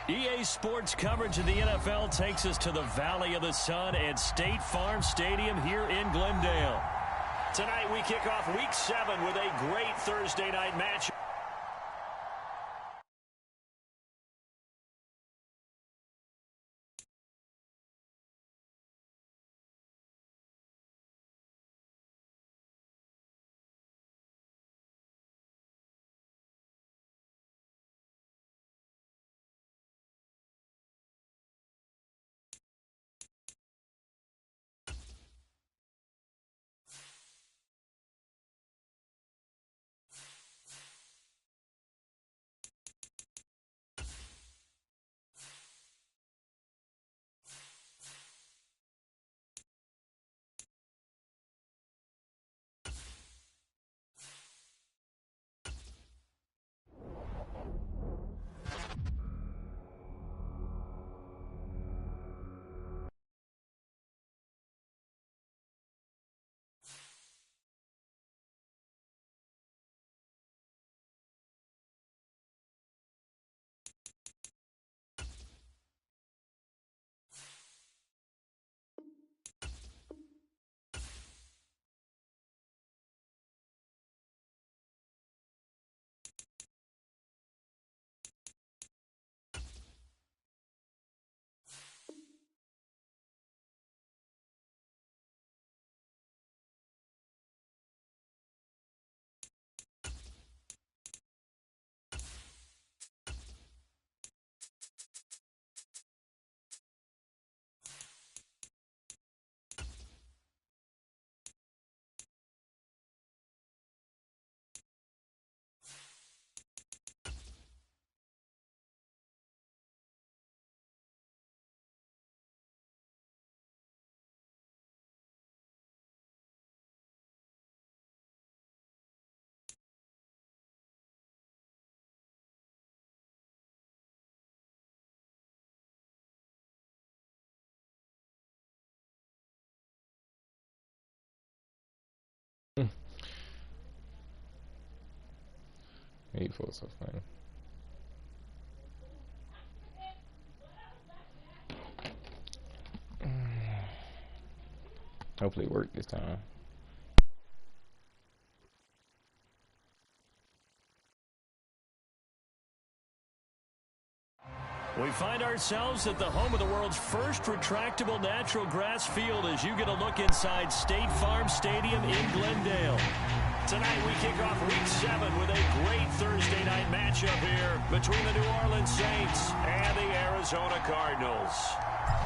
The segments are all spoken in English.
EA Sports coverage of the NFL takes us to the Valley of the Sun and State Farm Stadium here in Glendale. Tonight we kick off Week 7 with a great Thursday night match. Hateful so funny. Hopefully it worked this time. We find ourselves at the home of the world's first retractable natural grass field as you get a look inside State Farm Stadium in Glendale. Tonight we kick off Week 7 with a great Thursday night matchup here between the New Orleans Saints and the Arizona Cardinals.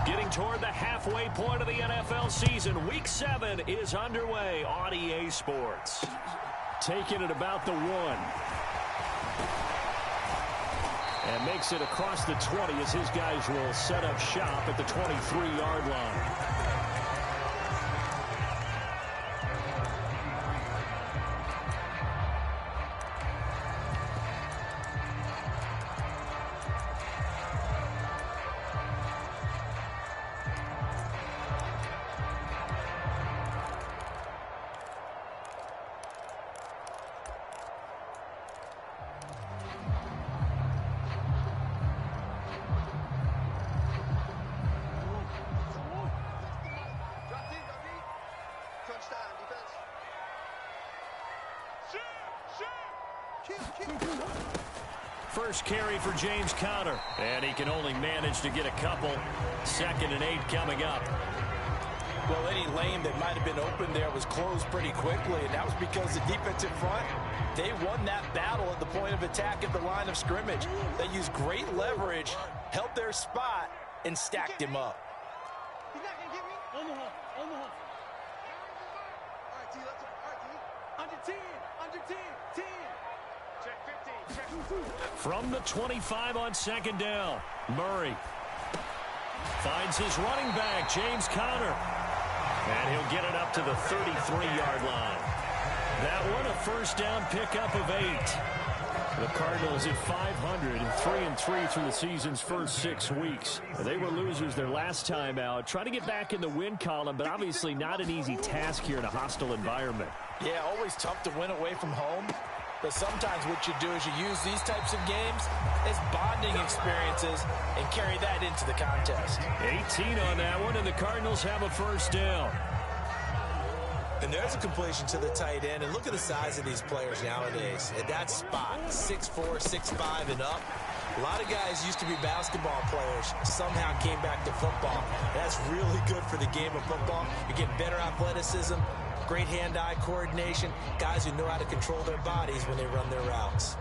Getting toward the halfway point of the NFL season, Week 7 is underway on EA Sports. Taking it about the 1. And makes it across the 20 as his guys will set up shop at the 23-yard line. First carry for James Conner, and he can only manage to get a couple. 2nd and 8 coming up. Well, any lane that might have been open there was closed pretty quickly, and that was because the defensive front, they won that battle at the point of attack at the line of scrimmage. They used great leverage, held their spot, and stacked him up. He's not going to get me. On the hump. On the hump. All right, T. Let's go. All right, T. Under 10. Under 10. 10. Check 15. Check 2. From the 25 on 2nd down, Murray finds his running back, James Conner. And he'll get it up to the 33-yard line. That one a first down pickup of 8. The Cardinals at 500 and 3-3 through the season's first 6 weeks. They were losers their last time out. Trying to get back in the win column, but obviously not an easy task here in a hostile environment. Yeah, always tough to win away from home. But sometimes what you do is you use these types of games as bonding experiences and carry that into the contest. 18 on that one, and the Cardinals have a first down. And there's a completion to the tight end. And look at the size of these players nowadays. At that spot, 6'4", 6'5", and up. A lot of guys used to be basketball players, somehow came back to football. That's really good for the game of football. You're getting better athleticism, great hand-eye coordination, guys who know how to control their bodies when they run their routes.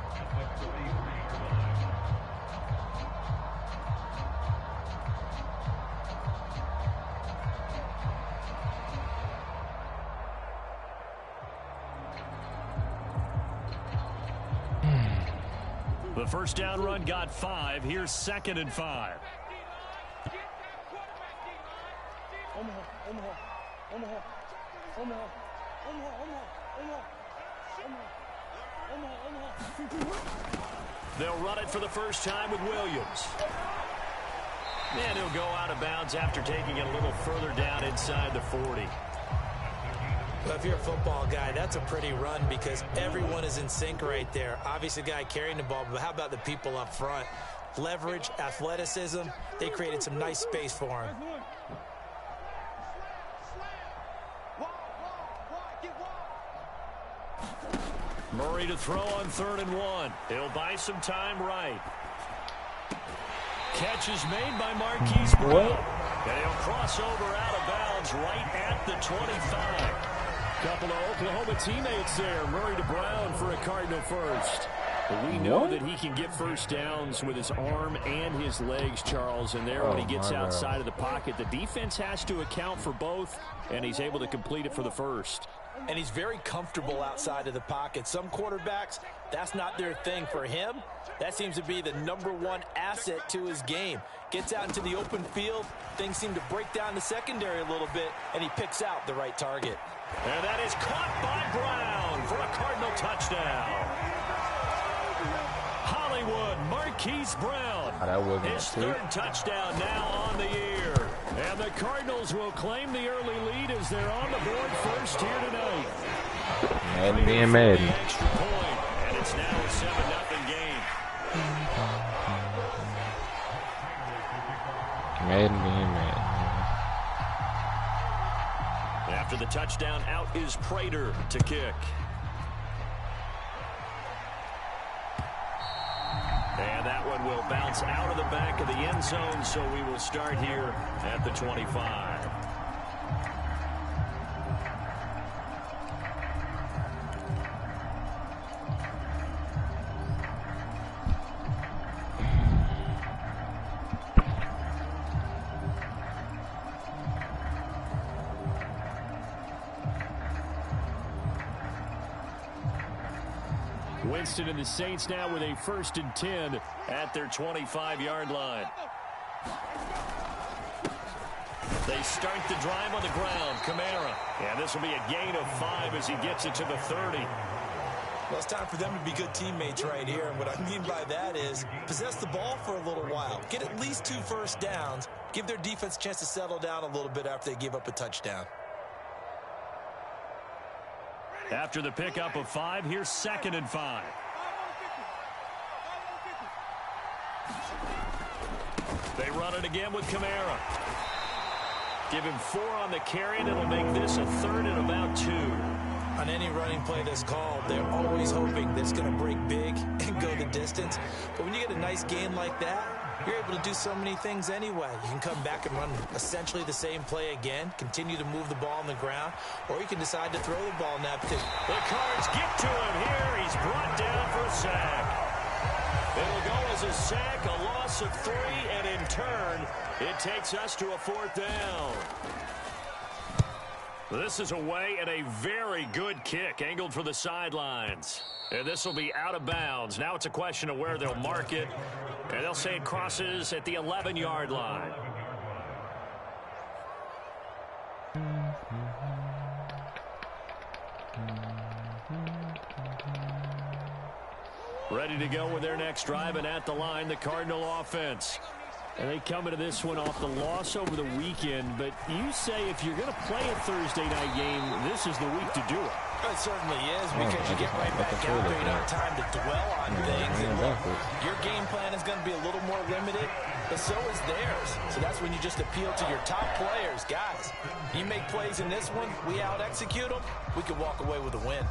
The first down run got 5. Here's 2nd and 5. They'll run it for the first time with Williams. And he'll go out of bounds after taking it a little further down inside the 40. Well, if you're a football guy, that's a pretty run because everyone is in sync right there. Obviously, the guy carrying the ball, but how about the people up front? Leverage, athleticism, they created some nice space for him. Murray to throw on 3rd and 1. He'll buy some time right. Catch is made by Marquise Brown. And he'll cross over out of bounds right at the 25. Couple of Oklahoma teammates there. Murray to Brown for a Cardinal first. But we know that he can get first downs with his arm and his legs, Charles. And there, when he gets outside of the pocket, the defense has to account for both, and he's able to complete it for the first. And he's very comfortable outside of the pocket. Some quarterbacks, that's not their thing. For him, that seems to be the #1 asset to his game. Gets out into the open field, things seem to break down the secondary a little bit, and he picks out the right target. And that is caught by Brown for a Cardinal touchdown. Hollywood, Marquise Brown. His 3rd touchdown now on the year. And the Cardinals will claim the early lead as they're on the board first here tonight. Madden being Madden. Extra point, and it's now a 7-0 game. Madden being Madden. After the touchdown, out is Prater to kick. And that one will bounce out of the back of the end zone, so we will start here at the 25. Winston and the Saints now with a 1st and 10 at their 25-yard line. They start the drive on the ground. Kamara. And this will be a gain of 5 as he gets it to the 30. Well, it's time for them to be good teammates right here. And what I mean by that is possess the ball for a little while. Get at least 2 first downs. Give their defense a chance to settle down a little bit after they give up a touchdown. After the pickup of 5, here's 2nd and 5. They run it again with Kamara. Give him 4 on the carry, and it'll make this a 3rd and about 2. On any running play that's called, they're always hoping that it's going to break big and go the distance. But when you get a nice gain like that, you're able to do so many things anyway. You can come back and run essentially the same play again, continue to move the ball on the ground, or you can decide to throw the ball now. Because the Cards get to him here. He's brought down for a sack. It'll go as a sack, a loss of 3, and in turn, it takes us to a 4th down. This is away and a very good kick, angled for the sidelines. And this will be out of bounds. Now it's a question of where they'll mark it. And they'll say it crosses at the 11-yard line. Ready to go with their next drive, and at the line, the Cardinal offense. And they come into this one off the loss over the weekend. But you say if you're going to play a Thursday night game, this is the week to do it. It certainly is, because you get right back out there. You don't have time to dwell on things. And your game plan is going to be a little more limited, but so is theirs. So that's when you just appeal to your top players. Guys, you make plays in this one, we out-execute them, we can walk away with a win.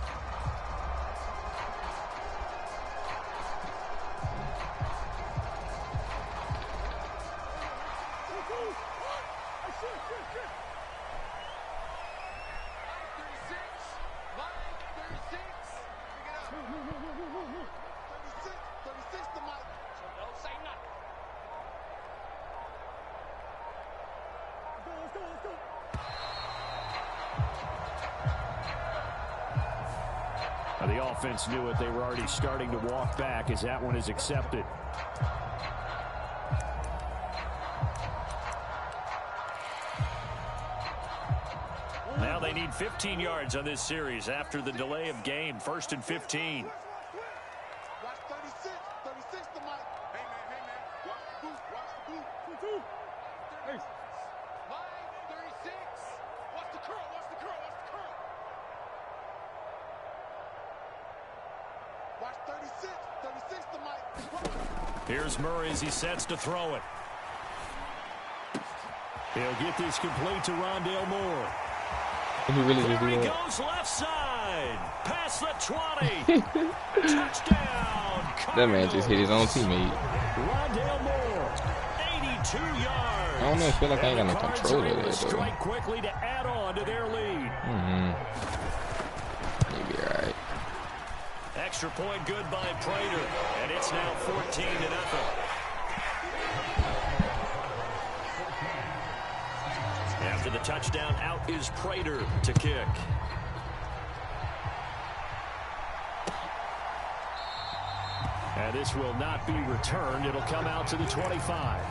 The offense knew it. They were already starting to walk back as that one is accepted. Now they need 15 yards on this series after the delay of game. 1st and 15. Watch 36. 36 to Mike. Hey, man. Watch the boot. Watch the boot. 2-2. Hey. Line 36. Watch the curl. Watch the curl. Watch the curl. Watch 36. 36 to Mike. Here's Murray as he sets to throw it. He'll get this complete to Rondale Moore. He really just There do he that. goes left side. Past the 20. Touchdown. That man just hit his own teammate. Rondale Moore, 82 yards. I don't know. I feel like I ain't got no control of that, though. Strike quickly to add on to their lead. Maybe alright. Extra point good by Prater, and it's now 14-0. After the touchdown, out is Prater to kick. And this will not be returned. It'll come out to the 25.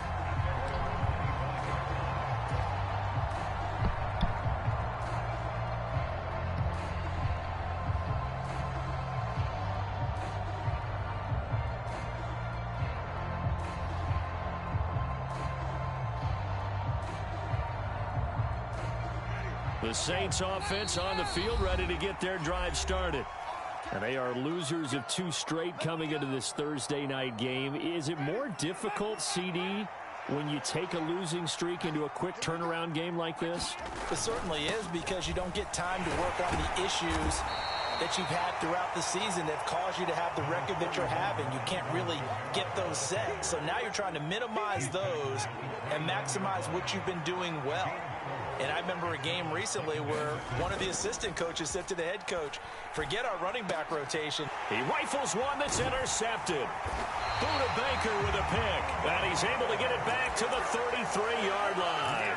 The Saints offense on the field, ready to get their drive started. And they are losers of 2 straight coming into this Thursday night game. Is it more difficult, CD, when you take a losing streak into a quick turnaround game like this? It certainly is, because you don't get time to work on the issues that you've had throughout the season that caused you to have the record that you're having. You can't really get those set. So now you're trying to minimize those and maximize what you've been doing well. And I remember a game recently where one of the assistant coaches said to the head coach, forget our running back rotation. He rifles one that's intercepted. Buda Baker with a pick. And he's able to get it back to the 33-yard line.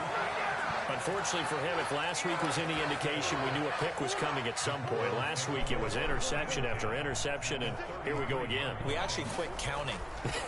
Unfortunately for him, if last week was any indication, we knew a pick was coming at some point. Last week it was interception after interception, and here we go again. We actually quit counting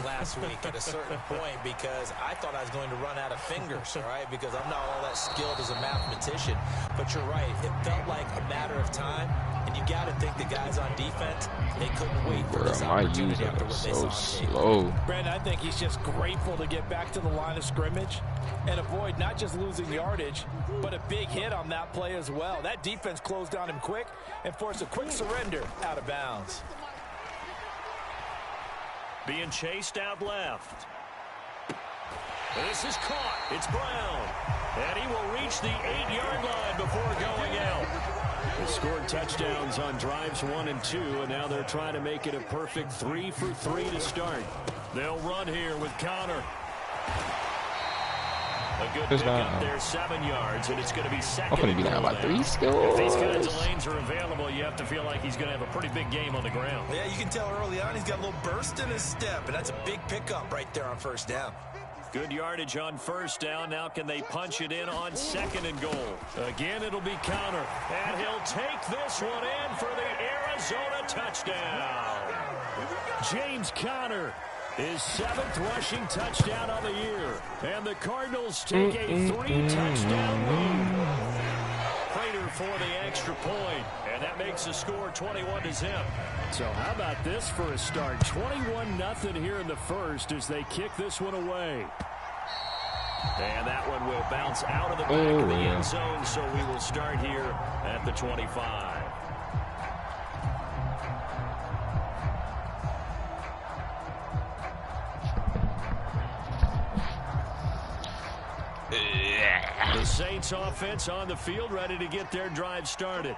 last week at a certain point because I thought I was going to run out of fingers, all right, because I'm not all that skilled as a mathematician. But you're right. It felt like a matter of time, and you got to think the guys on defense, they couldn't wait for this opportunity after what they saw on tape. Slow. Brandon, I think he's just grateful to get back to the line of scrimmage and avoid not just losing yardage, but a big hit on that play as well. That defense closed on him quick and forced a quick surrender out of bounds. Being chased out left. This is caught. It's Brown. And he will reach the 8-yard line before going out. They scored touchdowns on drives 1 and 2, and now they're trying to make it a perfect 3 for 3 to start. They'll run here with Connor. A good pick up there, 7 yards, and it's going to be second. I'm going to be down by 3 scores. If these kinds of lanes are available, you have to feel like he's going to have a pretty big game on the ground. Yeah, you can tell early on he's got a little burst in his step, and that's a big pickup right there on first down. Good yardage on first down. Now can they punch it in on 2nd and goal? Again, it'll be Connor, and he'll take this one in for the Arizona touchdown. James Conner, his 7th rushing touchdown of the year. And the Cardinals take a 3-touchdown lead. Prater for the extra point, and that makes the score 21-0. So how about this for a start? 21-0 here in the first as they kick this one away. And that one will bounce out of the back of the end zone, so we will start here at the 25. The Saints offense on the field, ready to get their drive started.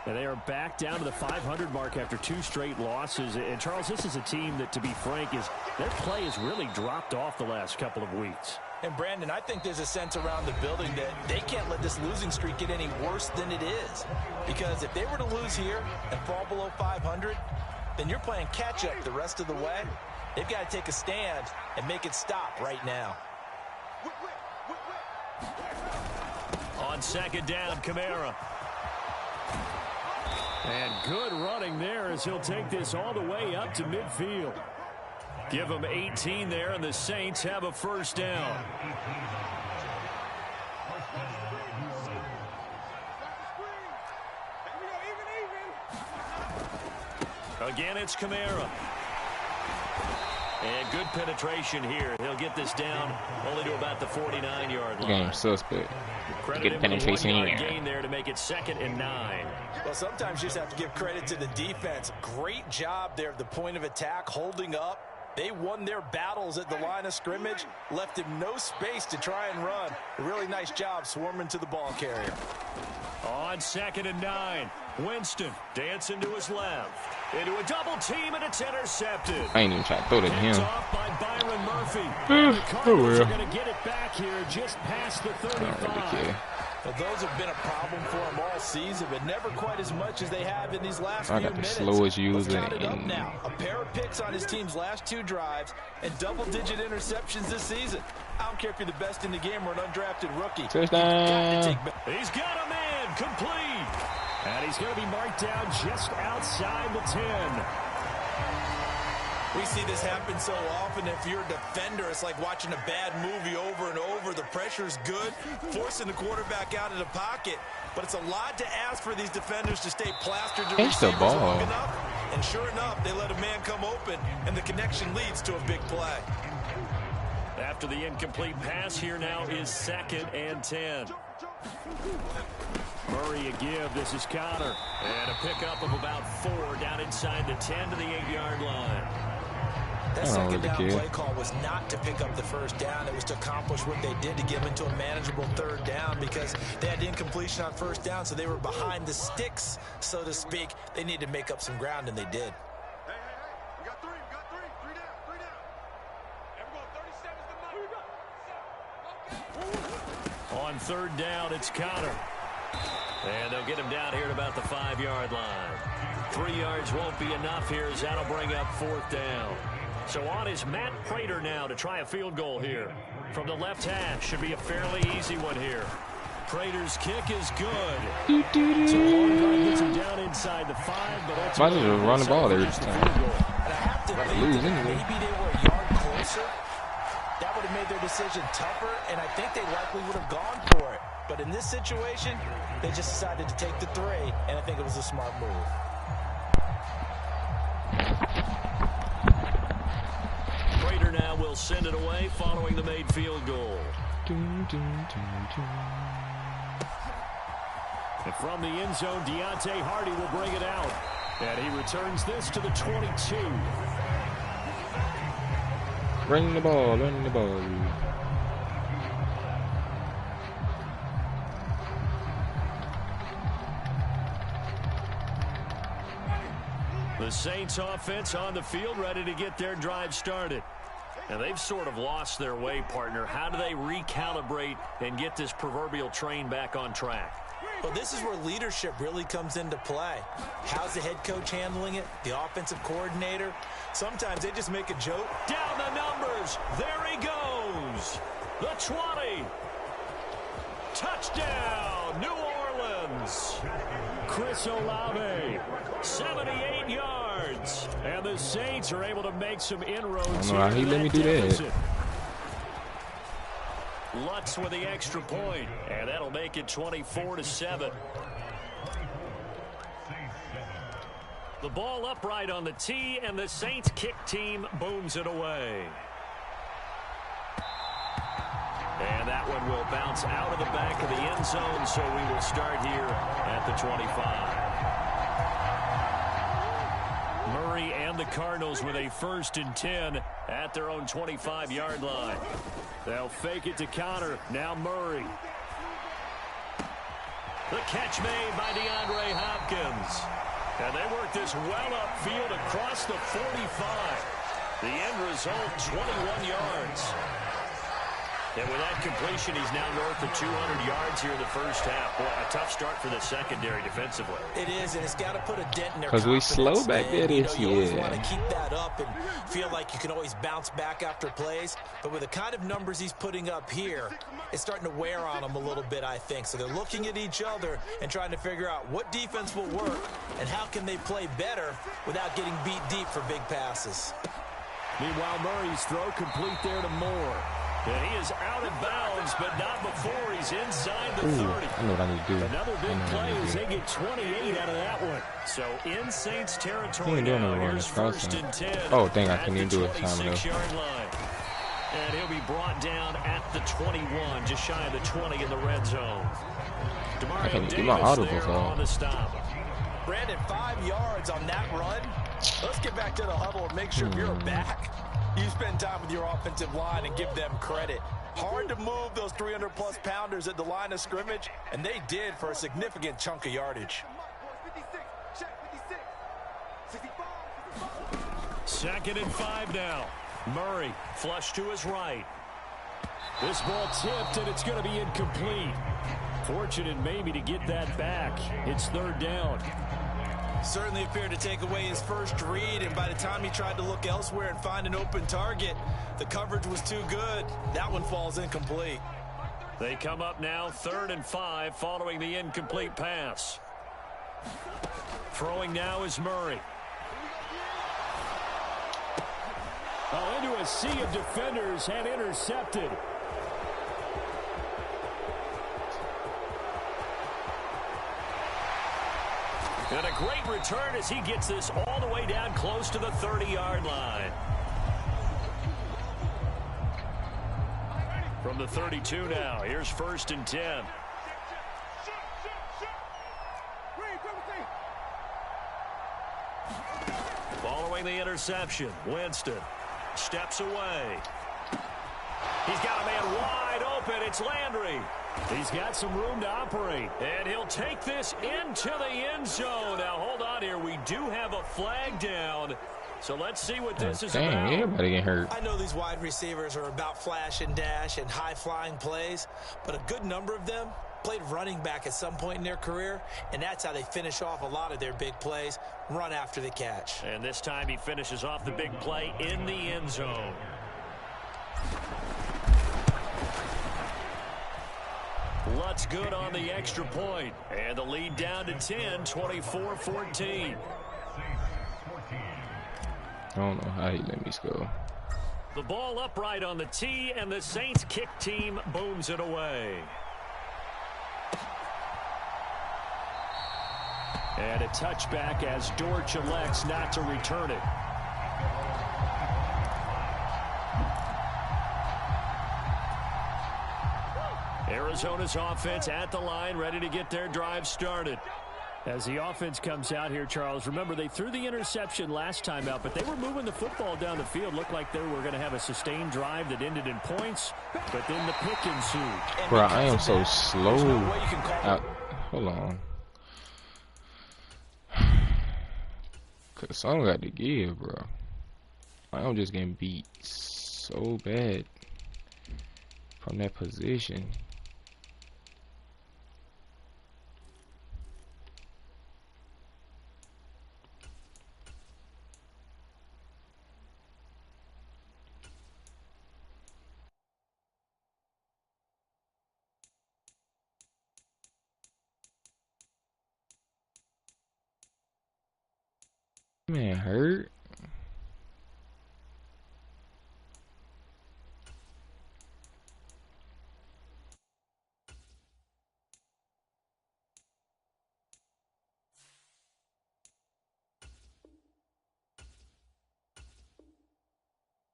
And they are back down to the 500 mark after 2 straight losses. And, Charles, this is a team that, to be frank, their play has really dropped off the last couple of weeks. And, Brandon, I think there's a sense around the building that they can't let this losing streak get any worse than it is. Because if they were to lose here and fall below 500, then you're playing catch-up the rest of the way. They've got to take a stand and make it stop right now. On second down, Kamara. And good running there as he'll take this all the way up to midfield. Give them 18 there, and the Saints have a first down. Again, it's Kamara. And good penetration here. He'll get this down only to about the 49-yard line. Game suspect. Good penetration here. Gain there to make it 2nd and 9. Well, sometimes you just have to give credit to the defense. Great job there at the point of attack, holding up. They won their battles at the line of scrimmage, left him no space to try and run. A really nice job swarming to the ball carrier. On 2nd and 9, Winston dancing to his left. Into a double team, and it's intercepted. I ain't even trying to throw it at him. Off by Byron Murphy. The Cardinals are going to get it back here just past the 35. I don't really care. Well, those have been a problem for them all season, but never quite as much as they have in these last few minutes. I got the slowest user. Let's count it up now. A pair of picks on his team's last 2 drives and double-digit interceptions this season. I don't care if you're the best in the game or an undrafted rookie. Touchdown. He's got a man complete. And he's going to be marked down just outside the 10. We see this happen so often. If you're a defender, it's like watching a bad movie over and over. The pressure's good, forcing the quarterback out of the pocket. But it's a lot to ask for these defenders to stay plastered to catch the ball long enough. And sure enough, they let a man come open, and the connection leads to a big play. After the incomplete pass, here now is 2nd and 10. Murray a give. This is Connor. And a pickup of about 4 down inside the 10 to the 8-yard line. That second down play call was not to pick up the first down. It was to accomplish what they did to get them into a manageable 3rd down because they had incompletion on 1st down, so they were behind the sticks, so to speak. They needed to make up some ground, and they did. Hey, we got 3, Three down. Everyone, 37's the On 3rd down, it's Connor. And they'll get him down here at about the 5-yard line. 3 yards won't be enough here as that'll bring up 4th down. So on is Matt Prater now to try a field goal here. From the left hash, should be a fairly easy one here. Prater's kick is good. So long drive gets him down inside the 5, but that's might as well run the ball there this time. And I have to think that maybe they were a yard closer. That would have made their decision tougher, and I think they likely would have gone for it. But in this situation, they just decided to take the 3, and I think it was a smart move. Prater now will send it away following the made field goal. And from the end zone, Deontay Hardy will bring it out. And he returns this to the 22. Run the ball, run the ball. The Saints offense on the field, ready to get their drive started. And they've sort of lost their way, partner. How do they recalibrate and get this proverbial train back on track? Well, this is where leadership really comes into play. How's the head coach handling it? The offensive coordinator? Sometimes they just make a joke. Down the numbers. There he goes. The 20. Touchdown, New Orleans. Chris Olave, 78 yards. And the Saints are able to make some inroads. I don't know how he let me do that. Lutz with the extra point, and that'll make it 24-7. The ball upright on the tee, and the Saints kick team booms it away. And that one will bounce out of the back of the end zone, so we will start here at the 25. Murray and the Cardinals with a 1st and 10 at their own 25-yard line. They'll fake it to counter. Now Murray. The catch made by DeAndre Hopkins. And they work this well upfield across the 45. The end result, 21 yards. And with that completion, he's now north of 200 yards here in the first half. Boy, a tough start for the secondary defensively. It is, and it's got to put a dent in their because we confidence, slow back there this you always want to year. keep that up and feel like you can always bounce back after plays. But with the kind of numbers he's putting up here, it's starting to wear on them a little bit, I think. So they're looking at each other and trying to figure out what defense will work and how can they play better without getting beat deep for big passes. Meanwhile, Murray's throw complete there to Moore. And he is out of bounds, but not before he's inside the 30. I know what I need to do. Another big play as they get 28 out of that one. So in Saints territory now, here's 1st and 10. Oh, dang, I couldn't even do it time enough. 26-yard line. And he'll be brought down at the 21, just shy of the 20 in the red zone. I can't Demario get my Davis audibles there off. on the stop. Brandon, 5 yards on that run. Let's get back to the huddle and make sure you're back. You spend time with your offensive line and give them credit. Hard to move those 300-plus pounders at the line of scrimmage, and they did for a significant chunk of yardage. 2nd and 5 now. Murray flush to his right. This ball tipped, and it's going to be incomplete. Fortunate maybe to get that back. It's 3rd down. Certainly appeared to take away his first read, and by the time he tried to look elsewhere and find an open target, the coverage was too good. That one falls incomplete. They come up now 3rd and 5 following the incomplete pass. Throwing now is Murray. Oh, into a sea of defenders and intercepted. And a great return as he gets this all the way down close to the 30-yard line. From the 32 now, here's 1st and 10. Following the interception, Winston steps away. He's got a man wide open. It's Landry. He's got some room to operate, and he'll take this into the end zone. Now, hold on here. We do have a flag down, so let's see what this is about. Dang, everybody getting hurt. I know these wide receivers are about flash and dash and high-flying plays, but a good number of them played running back at some point in their career, and that's how they finish off a lot of their big plays, run after the catch. And this time he finishes off the big play in the end zone. Lutz good on the extra point, and the lead down to 10, 24-14. I don't know how he let me score. The ball upright on the tee, and the Saints kick team booms it away. And a touchback as Dortch elects not to return it. Arizona's offense at the line, ready to get their drive started. As the offense comes out here, Charles, remember they threw the interception last time out, but they were moving the football down the field. Looked like they were going to have a sustained drive that ended in points, but then the pick ensued. Bro, I am so slow. Hold on. Cause something got to give, bro. I'm just getting beat so bad from that position. Man, hurt.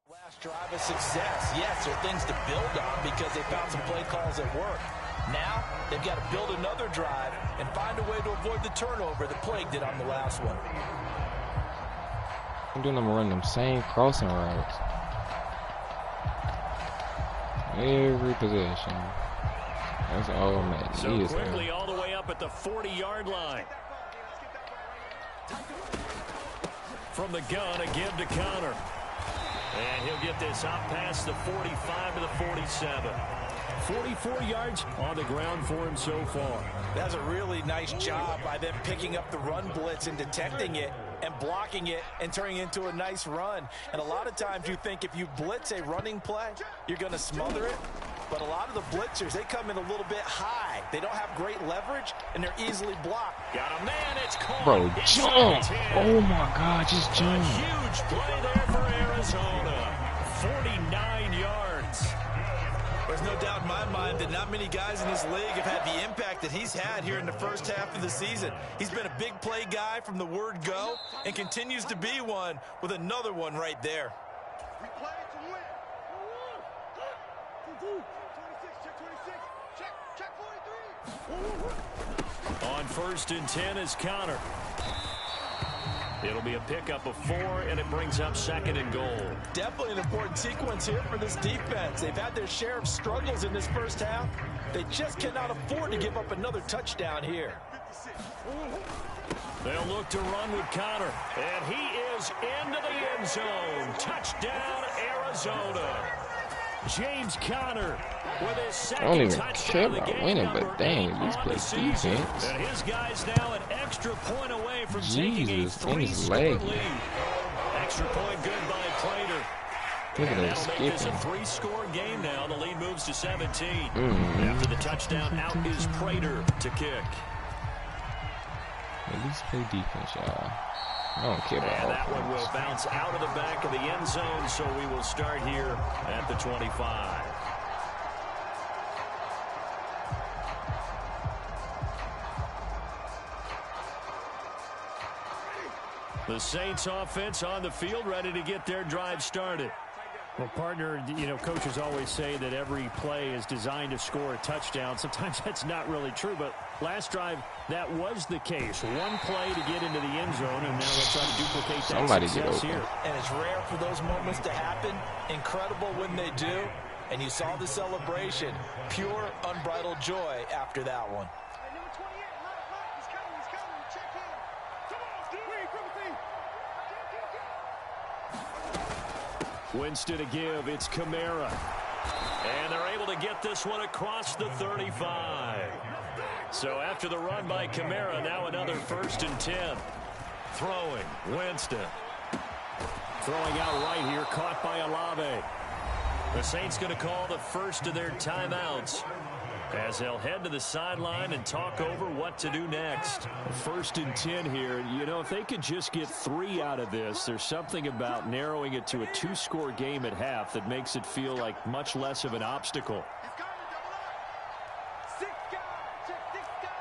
Last drive of success. Yes, there are things to build on because they found some play calls that work. Now, they've got to build another drive and find a way to avoid the turnover that plagued it on the last one. I'm doing them running them same crossing routes. Every possession. That's all Madden So is. quickly all the way up at the 40-yard line. From the gun, a give to Connor. And he'll get this out past the 45 to the 47. 44 yards on the ground for him so far. That's a really nice job by them picking up the run blitz and detecting it and blocking it and turning it into a nice run. And a lot of times you think if you blitz a running play, you're going to smother it. But a lot of the blitzers, they come in a little bit high. They don't have great leverage, and they're easily blocked. Got a man, it's caught. Bro, jump! Oh my God, just jump. A huge play there for Arizona. 49 yards. There's no doubt in my mind that not many guys in this league have had the impact that he's had here in the first half of the season. He's been a big play guy from the word go and continues to be one with another one right there. We play to win. 26, check 26. Check 43. On 1st and 10 is Connor. It'll be a pickup of 4, and it brings up 2nd and goal. Definitely an important sequence here for this defense. They've had their share of struggles in this first half. They just cannot afford to give up another touchdown here. They'll look to run with Connor, and he is into the end zone. Touchdown, Arizona. James Conner with his second I don't even touchdown care of the about game, winning, number but dang, 8 at least on play the season. defense. And his guys now an extra point away from taking a Jesus, and his 3-score leg. lead. Extra point good by Prater. Look at And that that'll make this a skipping. 3-score game now. The lead moves to 17. After the touchdown, out is Prater to kick. At least play defense, y'all. I don't care about And that one will offense. bounce out of the back of the end zone, so we will start here at the 25. The Saints offense on the field, ready to get their drive started. Well, partner, you know, coaches always say that every play is designed to score a touchdown. Sometimes that's not really true, but last drive, that was the case. One play to get into the end zone, and now they'll try to duplicate that Somebody get success open. here. And it's rare for those moments to happen. Incredible when they do. And you saw the celebration. Pure, unbridled joy after that one. Hey, number 28, Mike, he's coming. Check in. Come on, dude. Wait, Winston to give. It's Kamara. And they're able to get this one across the 35. So after the run by Kamara, now another 1st and 10. Throwing. Winston. Throwing out right here, caught by Olave. The Saints going to call the first of their timeouts as they'll head to the sideline and talk over what to do next. 1st and 10 here. You know, if they could just get 3 out of this, there's something about narrowing it to a 2-score game at half that makes it feel like much less of an obstacle. He's coming, double up. 6 guys. Check 6 guys.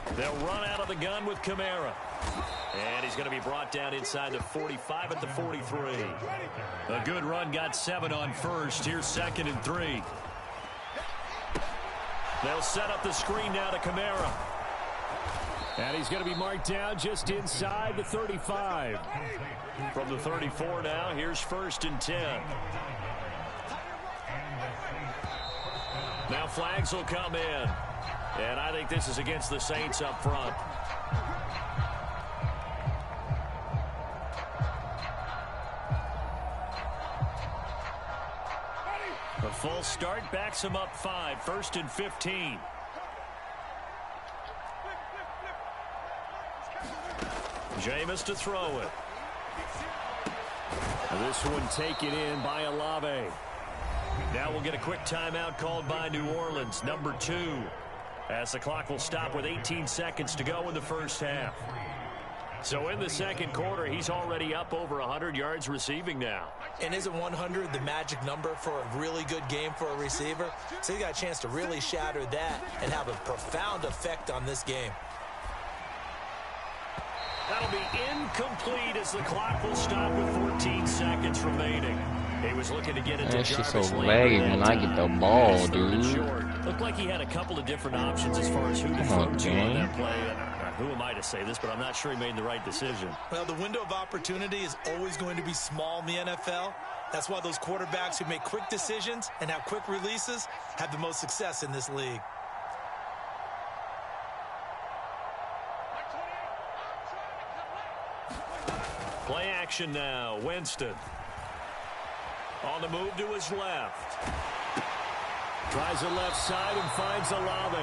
Wait. They'll run out of the gun with Kamara. And he's going to be brought down inside the 45 at the 43. A good run, got 7 on 1st. Here's 2nd and 3. They'll set up the screen now to Kamara. And he's going to be marked down just inside the 35. From the 34 now, here's 1st and 10. Now flags will come in. And I think this is against the Saints up front. A full start backs him up 5. 1st and 15. Jameis to throw it. This one taken in by Olave. Now we'll get a quick timeout called by New Orleans, number 2. As the clock will stop with 18 seconds to go in the first half. So in the second quarter, he's already up over 100 yards receiving now. And isn't 100 the magic number for a really good game for a receiver? So he got a chance to really shatter that and have a profound effect on this game. That'll be incomplete as the clock will stop with 14 seconds remaining. He was looking to get into That shit's so Jarvis laggy Landry when that I get the time. ball, It's third and dude. short. Looked like he had a couple of different options as far as who to Come throw on, to on Jane. that play. who am I to say this, but I'm not sure he made the right decision. Well, the window of opportunity is always going to be small in the NFL. That's why those quarterbacks who make quick decisions and have quick releases have the most success in this league. Play action now. Winston. On the move to his left. Tries the left side and finds Olave.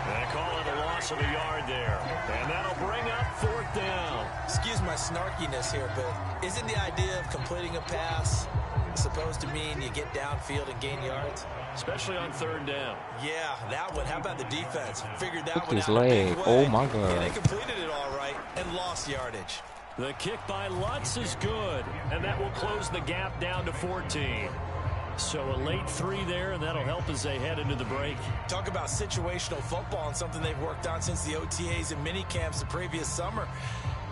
They call it a loss of a yard there. And that'll bring up 4th down. Excuse my snarkiness here, but isn't the idea of completing a pass supposed to mean you get downfield and gain yards? Especially on 3rd down. Yeah, that one. How about the defense? Figured that Look one his out in a big leg. way. Oh, my God. And they completed it all right and lost yardage. The kick by Lutz is good, and that will close the gap down to 14. So a late 3 there, and that'll help as they head into the break. Talk about situational football and something they've worked on since the OTAs and mini camps the previous summer.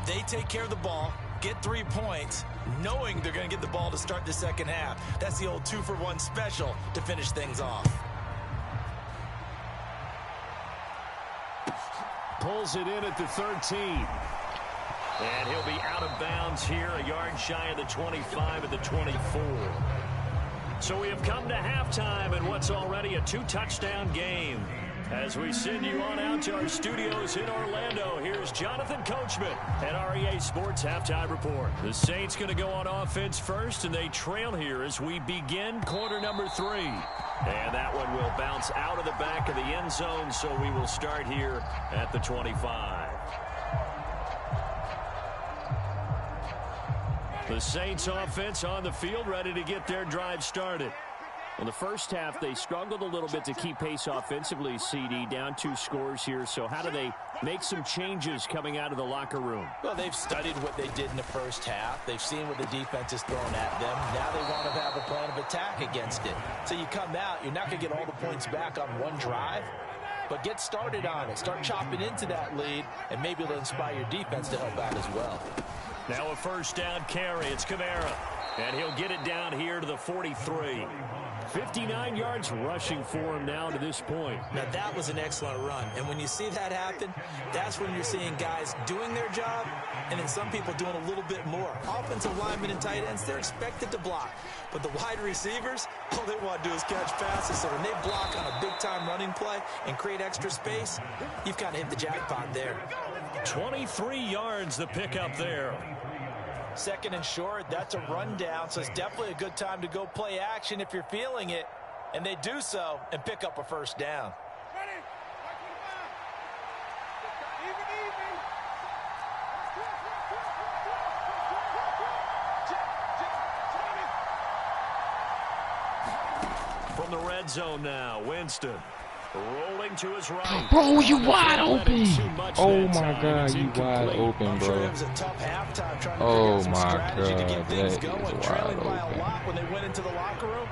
They take care of the ball, get 3 points, knowing they're going to get the ball to start the second half. That's the old 2-for-1 special to finish things off. Pulls it in at the 13. And he'll be out of bounds here, a yard shy of the 25 at the 24. So we have come to halftime in what's already a 2-touchdown game. As we send you on out to our studios in Orlando, here's Jonathan Coachman at REA Sports Halftime Report. The Saints going to go on offense first, and they trail here as we begin quarter number 3. And that one will bounce out of the back of the end zone, so we will start here at the 25. The Saints offense on the field, ready to get their drive started. Well, the first half, they struggled a little bit to keep pace offensively, CD, down 2 scores here. So how do they make some changes coming out of the locker room? Well, they've studied what they did in the first half. They've seen what the defense has thrown at them. Now they want to have a plan of attack against it. So you come out, you're not going to get all the points back on one drive, but get started on it. Start chopping into that lead, and maybe it'll inspire your defense to help out as well. Now a first down carry. It's Kamara. And he'll get it down here to the 43. 59 yards rushing for him now to this point. Now that was an excellent run. And when you see that happen, that's when you're seeing guys doing their job and then some people doing a little bit more. Offensive linemen and tight ends, they're expected to block. But the wide receivers, all they want to do is catch passes. So when they block on a big-time running play and create extra space, you've kind of hit the jackpot there. 23 yards the pickup there. Second and short, that's a rundown, so it's definitely a good time to go play action if you're feeling it. And they do so and pick up a first down. From the red zone now, Winston. Rolling to his right. Bro, you wide open. Oh my God, you wide open, bro. Oh my God, that is wide open. When they went into the locker room,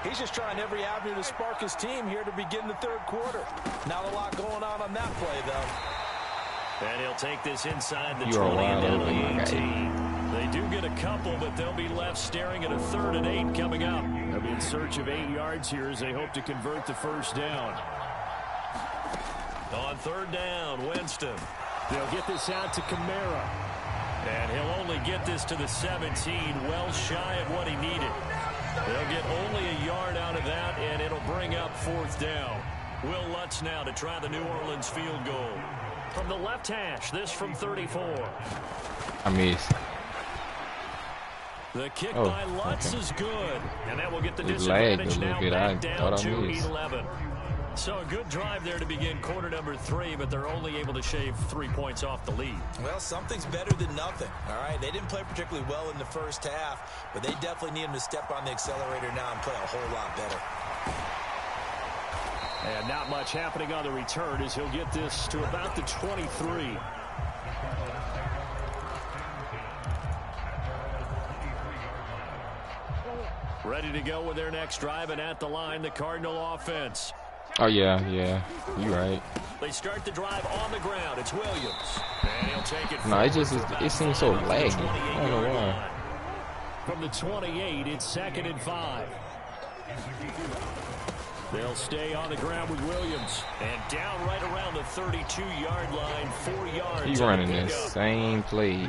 he's just trying every avenue to spark his team here to begin the third quarter. Not a lot going on that play, though. And he'll take this inside the 20 and down to the 18. They do get a couple, but they'll be left staring at a 3rd and 8 coming up. They'll be in search of 8 yards here as they hope to convert the first down. On 3rd down, Winston. They'll get this out to Kamara. And he'll only get this to the 17, well shy of what he needed. They'll get only a yard out of that, and it'll bring up 4th down. Will Lutz now to try the New Orleans field goal. From the left hash, this from 34. I missed. The kick by Lutz is good. And that will get the disadvantage now back down to 11. So a good drive there to begin quarter number 3, but they're only able to shave 3 points off the lead. Well, something's better than nothing, all right? They didn't play particularly well in the first half, but they definitely need him to step on the accelerator now and play a whole lot better. And not much happening on the return as he'll get this to about the 23. Ready to go with their next drive, and at the line, the Cardinal offense. Oh, yeah, you're right. They start the drive on the ground. It's Williams. And he'll take it. No, it seems so laggy. I don't know why. From the 28, it's 2nd and 5. They'll stay on the ground with Williams. And down right around the 32-yard line, 4 yards. He's running the same play.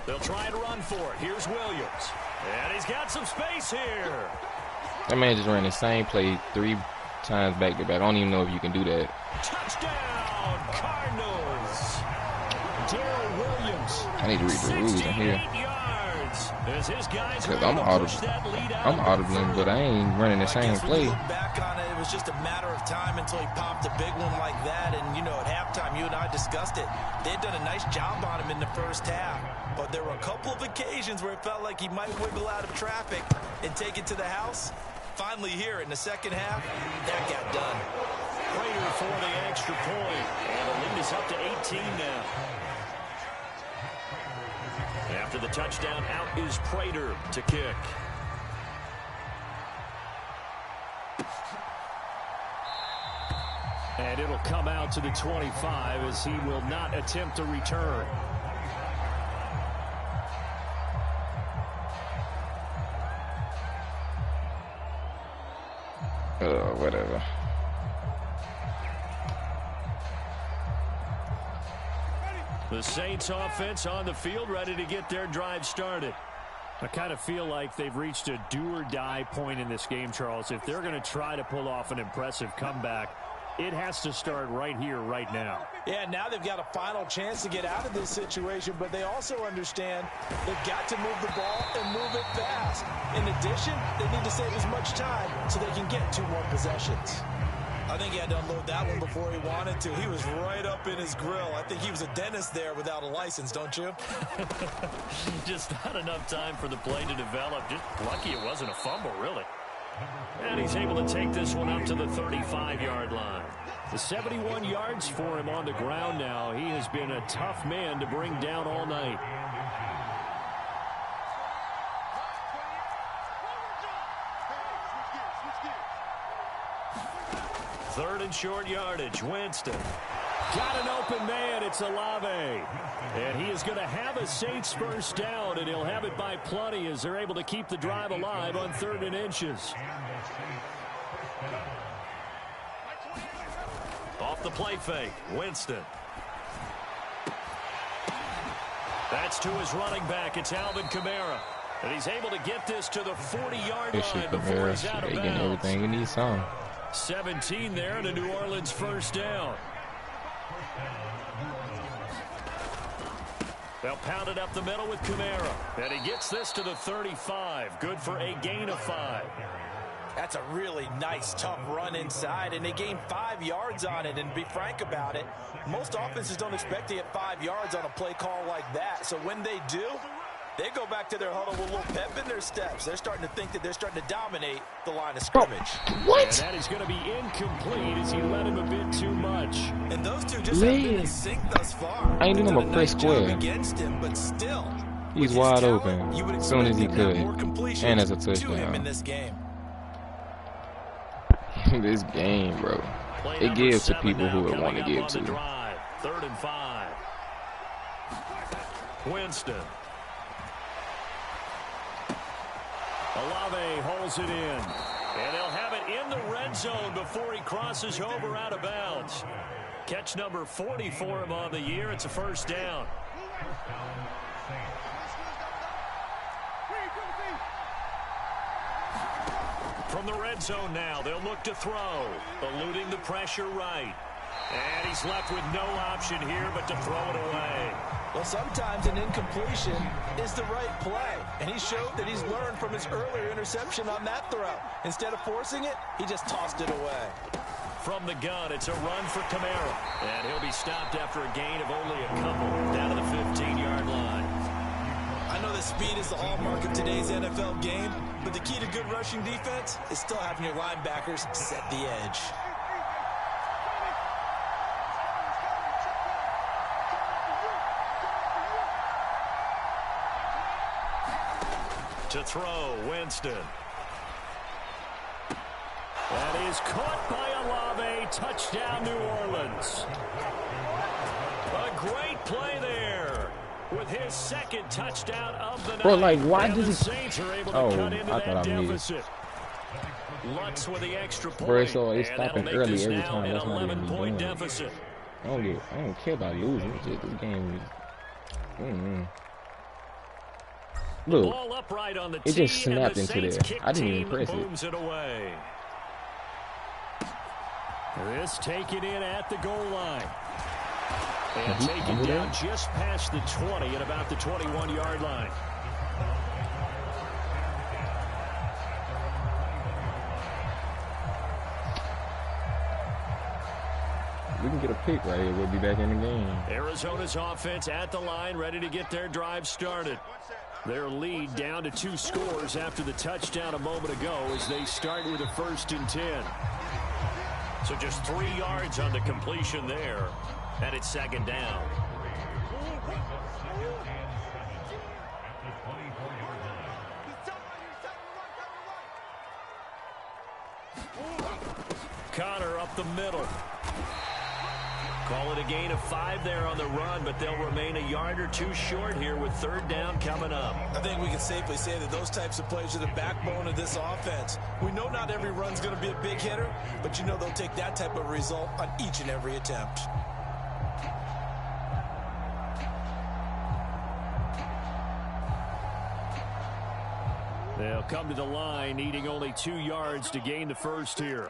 They'll try to run for it. Here's Williams. And he's got some space here. That man just ran the same play 3 times back to back. I don't even know if you can do that. Touchdown, Cardinals. Darrell Williams. I need to read the rules in here. Because I'm audibling, but I ain't running the same play. Look back on it, it was just a matter of time until he popped a big one like that. And, you know, at halftime, you and I discussed it. They'd done a nice job on him in the first half. But there were a couple of occasions where it felt like he might wiggle out of traffic and take it to the house. Finally here in the second half, that got done. Prater for the extra point. And the lead is up to 18 now. After the touchdown, out is Prater to kick. And it'll come out to the 25 as he will not attempt to return. Whatever. The Saints offense on the field, ready to get their drive started. I kind of feel like they've reached a do-or-die point in this game, Charles. If they're going to try to pull off an impressive comeback, it has to start right here, right now. Yeah, now they've got a final chance to get out of this situation, but they also understand they've got to move the ball and move it fast. In addition, they need to save as much time so they can get 2 more possessions. I think he had to unload that one before he wanted to. He was right up in his grill. I think he was a dentist there without a license, don't you? Just not enough time for the play to develop. Just lucky it wasn't a fumble, really. And he's able to take this one up to the 35-yard line. The 71 yards for him on the ground now. He has been a tough man to bring down all night. Third and short yardage. Winston. Got an open man. It's Olave. And he is going to have a Saints first down, and he'll have it by plenty as they're able to keep the drive alive on 3rd and inches. Off the play fake. Winston. That's to his running back. It's Alvin Kamara. And he's able to get this to the 40-yard line before he's out of bounds. Getting everything we need some. 17 there and a New Orleans first down. They'll pound it up the middle with Kamara. And he gets this to the 35. Good for a gain of 5. That's a really nice, tough run inside, and they gained 5 yards on it. And to be frank about it, most offenses don't expect to get 5 yards on a play call like that. So when they do, they go back to their huddle with a little pep in their steps. They're starting to think that they're starting to dominate the line of scrimmage. What? And that is going to be incomplete as he led him a bit too much. And those two just have been in sync thus far. I ain't doing no press square. Against him, but still, he's wide open as soon as he could. And as a to him in touchdown. this game. This game, bro. It gives to people who it want to give to. 3rd and 5. Winston. Olave holds it in. And they'll have it in the red zone before he crosses over out of bounds. Catch number 40 for him on the year. It's a first down. From the red zone now, they'll look to throw. Eluding the pressure right. And he's left with no option here but to throw it away. Well, sometimes an incompletion is the right play. And he showed that he's learned from his earlier interception on that throw. Instead of forcing it, he just tossed it away. From the gun, it's a run for Kamara. And he'll be stopped after a gain of only a couple down to the 15-yard line. I know that speed is the hallmark of today's NFL game, but the key to good rushing defense is still having your linebackers set the edge. To throw, Winston. That is caught by Olave. Touchdown, New Orleans. A great play there with his second touchdown of the night. Bro, like, why and does the he... Saints are able to Oh, cut into I that thought I muted. deficit. Lutz with the extra point. Bro, so it's and that'll stopping make early this every now time. an That's not even 11-point doing. deficit. I don't care about losing. It's just, this game is... Look, Ball upright on the it just tee, and snapped the into Saints there. kick I didn't even team press it. moves it away. This taken in at the goal line. And taken down just past the 20 at about the 21-yard line. we can get a pick right here. We'll be back in the game. Arizona's offense at the line, ready to get their drive started. Their lead down to 2 scores after the touchdown a moment ago as they start with a 1st and 10. So just 3 yards on the completion there, and it's 2nd down. Connor up the middle. Call it a gain of 5 there on the run, but they'll remain a yard or 2 short here with 3rd down coming up. I think we can safely say that those types of plays are the backbone of this offense. We know not every run's going to be a big hitter, but you know they'll take that type of result on each and every attempt. They'll come to the line, needing only 2 yards to gain the first here.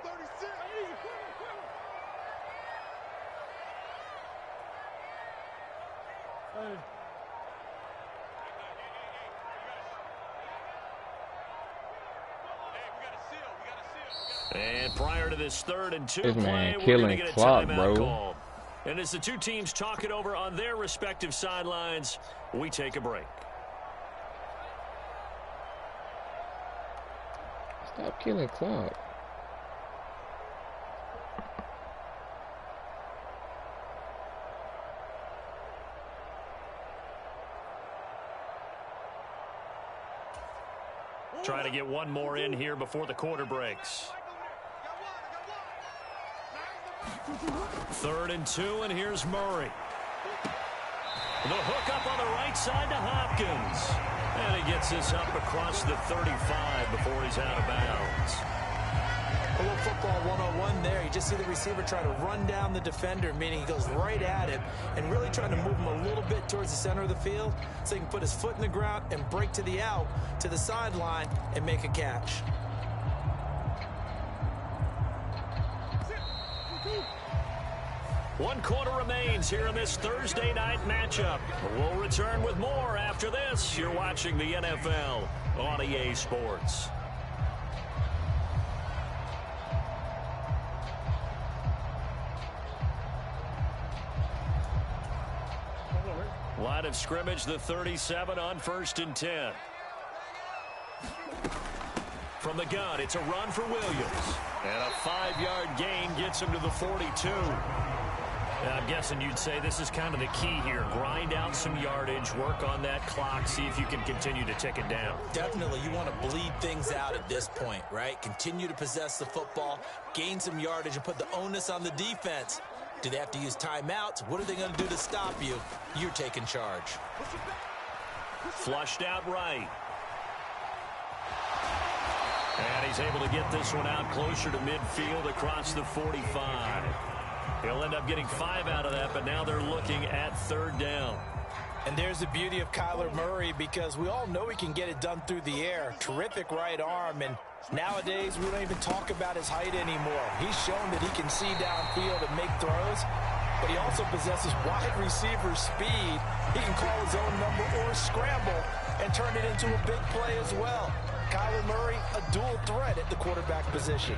And prior to this 3rd and 2 This play, man we're killing going to get a clock, timeout bro. call. And as the 2 teams talk it over on their respective sidelines, we take a break. Stop killing clock. Trying to get one more in here before the quarter breaks. 3rd and 2, and here's Murray. The hook up on the right side to Hopkins. And he gets this up across the 35 before he's out of bounds. A little football 101 there. You just see the receiver try to run down the defender, meaning he goes right at him and really trying to move him a little bit towards the center of the field so he can put his foot in the ground and break to the out, to the sideline, and make a catch. One quarter remains here in this Thursday night matchup. We'll return with more after this. You're watching the NFL on EA Sports. Line of scrimmage, the 37 on 1st and 10. From the gun, it's a run for Williams. And a 5-yard gain gets him to the 42. I'm guessing you'd say this is kind of the key here. Grind out some yardage, work on that clock, see if you can continue to tick it down. Definitely, you want to bleed things out at this point, right? Continue to possess the football, gain some yardage, and put the onus on the defense. Do they have to use timeouts? What are they going to do to stop you? You're taking charge. Flushed out right. And he's able to get this one out closer to midfield across the 45. He'll end up getting 5 out of that, but now they're looking at 3rd down. And there's the beauty of Kyler Murray, because we all know he can get it done through the air. Terrific right arm, and nowadays we don't even talk about his height anymore. He's shown that he can see downfield and make throws, but he also possesses wide receiver speed. He can call his own number or scramble and turn it into a big play as well. Kyler Murray, a dual threat at the quarterback position.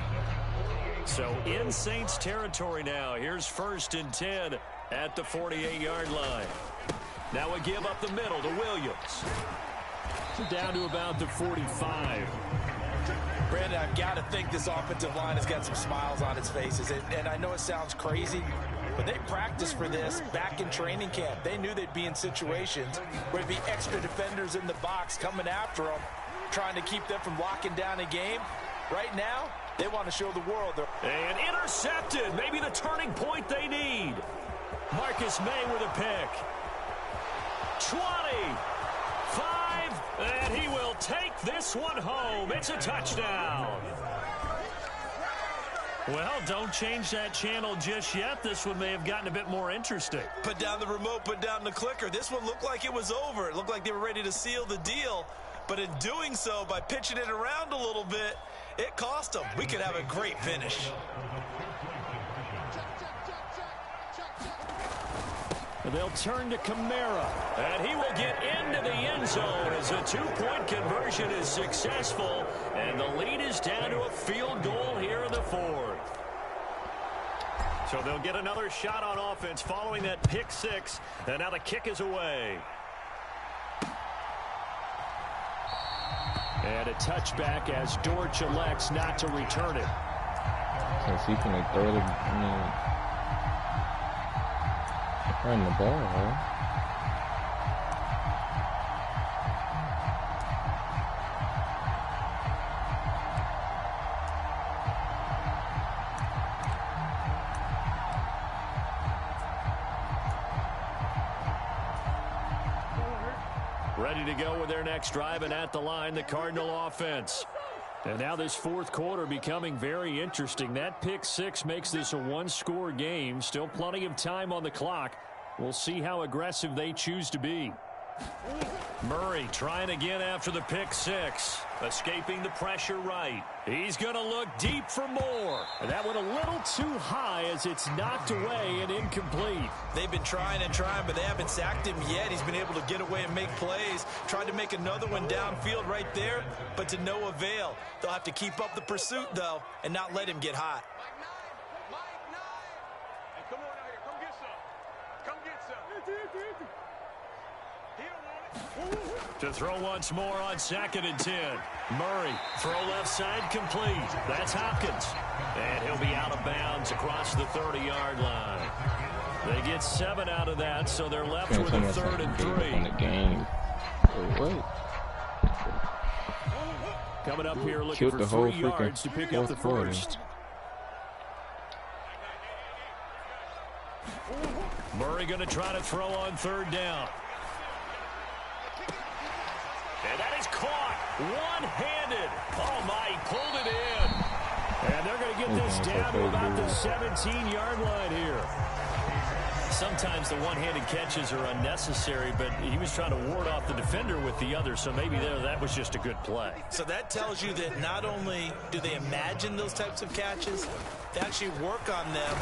So in Saints territory now. Here's 1st and 10 at the 48-yard line. Now a give up the middle to Williams. Down to about the 45. Brandon, I've got to think this offensive line has got some smiles on its faces. And I know it sounds crazy, but they practiced for this back in training camp. They knew they'd be in situations where there'd be extra defenders in the box coming after them, trying to keep them from locking down a game. Right now, They want to show the world. And intercepted. Maybe the turning point they need. Marcus May with a pick. 20. 5. And he will take this one home. It's a touchdown. Well, don't change that channel just yet. This one may have gotten a bit more interesting. Put down the remote, put down the clicker. This one looked like it was over. It looked like they were ready to seal the deal. But in doing so, by pitching it around a little bit, it cost them. We could have a great finish. They'll turn to Kamara. And he will get into the end zone as a two-point conversion is successful. And the lead is down to a field goal here in the fourth. So they'll get another shot on offense following that pick six. And now the kick is away. And a touchback as Dortch elects not to return it. Since he can throw the, run the ball, huh? Ready to go with their next drive, and at the line, the Cardinal offense. And now this fourth quarter becoming very interesting. That pick six makes this a one-score game. Still plenty of time on the clock. We'll see how aggressive they choose to be. Murray trying again after the pick six. Escaping the pressure right. He's going to look deep for more. And that went a little too high as it's knocked away and incomplete. They've been trying and trying, but they haven't sacked him yet. He's been able to get away and make plays. Tried to make another one downfield right there, but to no avail. They'll have to keep up the pursuit, though, and not let him get hot. Hey, come on out here. Come get some. Come get some. He don't want it. To throw once more on 2nd and 10. Murray, throw left side complete. That's Hopkins. And he'll be out of bounds across the 30-yard line. They get 7 out of that, so they're left with a 3rd and 3. On the game. What? Coming up here looking for 3 yards to pick up the first. Murray going to try to throw on 3rd down. And that is caught one-handed. Oh, my, he pulled it in. And they're going to get this down to about the 17-yard line here. Sometimes the one-handed catches are unnecessary, but he was trying to ward off the defender with the other, so maybe that was just a good play. So that tells you that not only do they imagine those types of catches, they actually work on them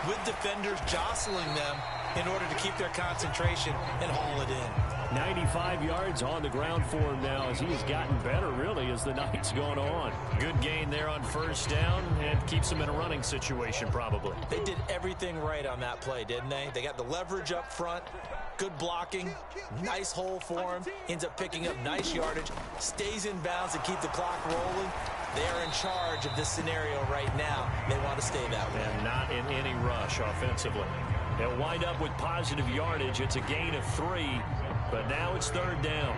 with defenders jostling them in order to keep their concentration and haul it in. 95 yards on the ground for him now as he has gotten better, really, as the night's gone on. Good gain there on 1st down and keeps him in a running situation probably. They did everything right on that play, didn't they? They got the leverage up front, good blocking, nice hole for him, ends up picking up nice yardage, stays in bounds to keep the clock rolling. They are in charge of this scenario right now. They want to stay that way. And not in any rush offensively. They'll wind up with positive yardage. It's a gain of 3. But now it's 3rd down.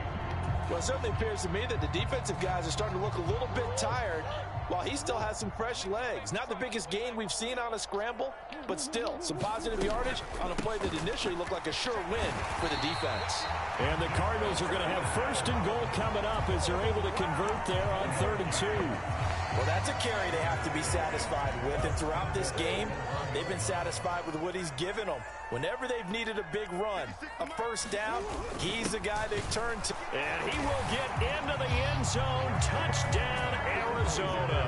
Well, it certainly appears to me that the defensive guys are starting to look a little bit tired while he still has some fresh legs. Not the biggest gain we've seen on a scramble, but still some positive yardage on a play that initially looked like a sure win for the defense. And the Cardinals are going to have 1st and goal coming up as they're able to convert there on 3rd and 2. Well, that's a carry they have to be satisfied with. And throughout this game, they've been satisfied with what he's given them. Whenever they've needed a big run, a 1st down, he's the guy they turn to. And he will get into the end zone. Touchdown, Arizona.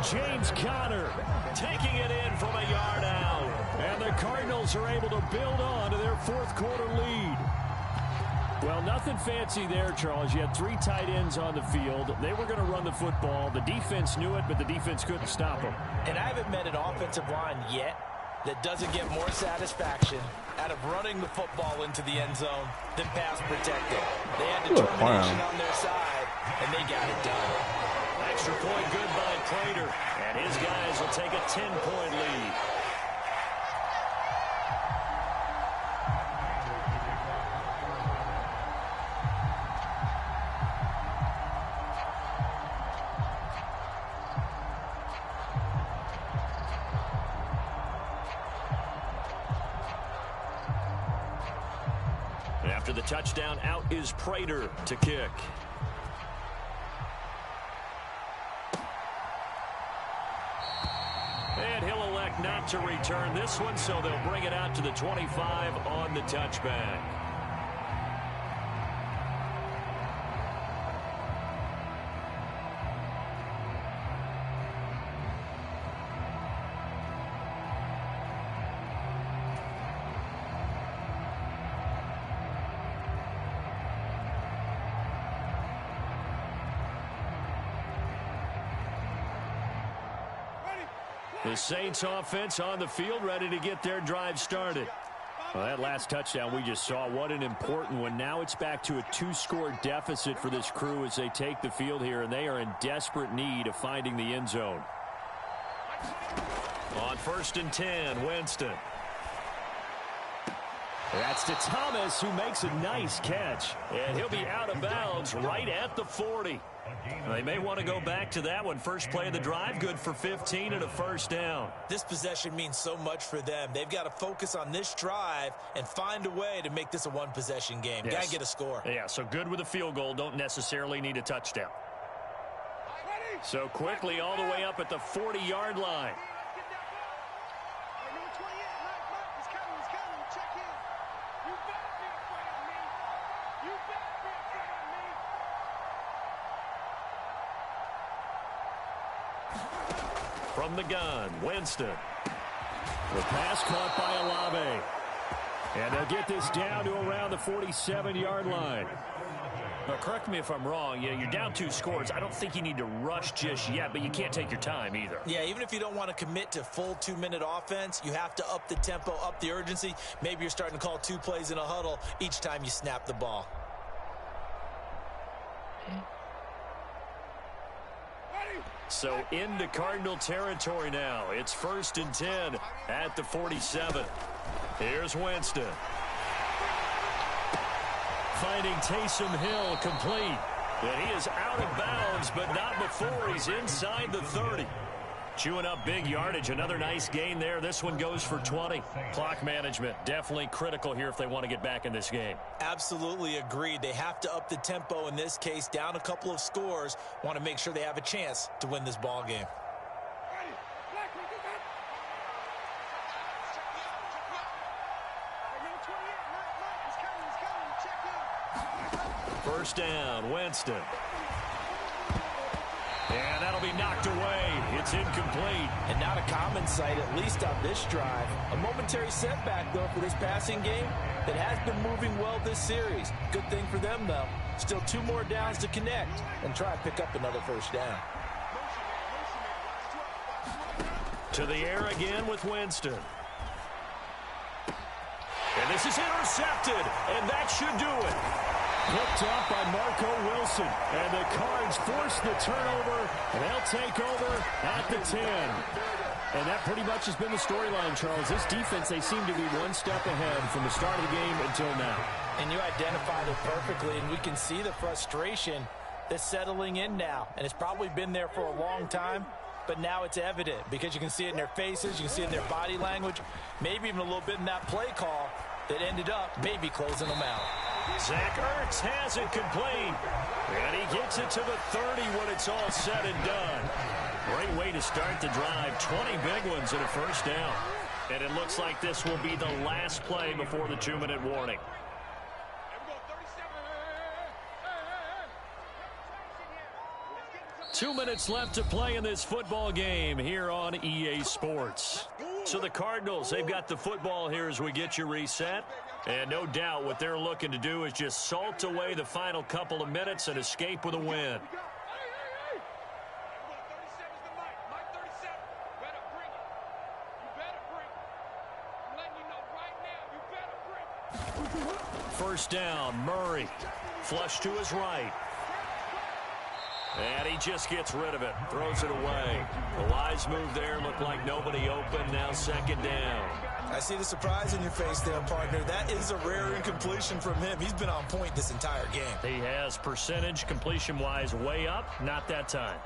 James Conner taking it in from a yard out. And the Cardinals are able to build on to their 4th quarter lead. Well, nothing fancy there, Charles. You had 3 tight ends on the field. They were going to run the football. The defense knew it, but the defense couldn't stop them. And I haven't met an offensive line yet that doesn't get more satisfaction out of running the football into the end zone than pass protecting. They had determination on their side, and they got it done. Extra point good by Prater, and his guys will take a 10-point lead. After the touchdown, out is Prater to kick. And he'll elect not to return this one, so they'll bring it out to the 25 on the touchback. The Saints offense on the field, ready to get their drive started. Well, that last touchdown we just saw, what an important one. Now it's back to a 2-score deficit for this crew as they take the field here, and they are in desperate need of finding the end zone. On 1st and 10, Winston. That's to Thomas, who makes a nice catch. And he'll be out of bounds right at the 40. They may want to go back to that one. First play of the drive, good for 15 and a first down. This possession means so much for them. They've got to focus on this drive and find a way to make this a one-possession game. Yes. Got to get a score. Yeah, so good with a field goal. Don't necessarily need a touchdown. So quickly all the way up at the 40-yard line. From the gun, Winston. The pass caught by Olave. And they'll get this down to around the 47-yard line. Now, correct me if I'm wrong. You're down 2 scores. I don't think you need to rush just yet, but you can't take your time either. Yeah, even if you don't want to commit to full 2-minute offense, you have to up the tempo, up the urgency. Maybe you're starting to call 2 plays in a huddle each time you snap the ball. So into Cardinal territory now. It's 1st and 10 at the 47. Here's Winston. Finding Taysom Hill complete. And he is out of bounds, but not before he's inside the 30. Chewing up big yardage. Another nice gain there. This one goes for 20. Clock management definitely critical here if they want to get back in this game. Absolutely agreed. They have to up the tempo in this case. Down a couple of scores. Want to make sure they have a chance to win this ball game. First down, Winston. And that'll be knocked away. It's incomplete. And not a common sight, at least on this drive. A momentary setback, though, for this passing game that has been moving well this series. Good thing for them, though. Still 2 more downs to connect and try to pick up another first down. To the air again with Winston. And this is intercepted, and that should do it. Picked up by Marco Wilson. And the Cards force the turnover, and they'll take over at the 10. And that pretty much has been the storyline, Charles. This defense, they seem to be one step ahead from the start of the game until now. And you identified it perfectly, and we can see the frustration that's settling in now. And it's probably been there for a long time, but now it's evident because you can see it in their faces, you can see it in their body language, maybe even a little bit in that play call that ended up maybe closing them out. Zach Ertz has it complete. And he gets it to the 30 when it's all said and done. Great way to start the drive. 20 big ones and a first down. And it looks like this will be the last play before the 2-minute warning. 2 minutes left to play in this football game here on EA Sports. So the Cardinals, they've got the football here as we get you reset. And no doubt what they're looking to do is just salt away the final couple of minutes and escape with a win. First down, Murray. Flush to his right. And he just gets rid of it. Throws it away. A wise move there. Looked like nobody open. Now 2nd down. I see the surprise in your face there, partner. That is a rare incompletion from him. He's been on point this entire game. He has percentage completion-wise way up. Not that time.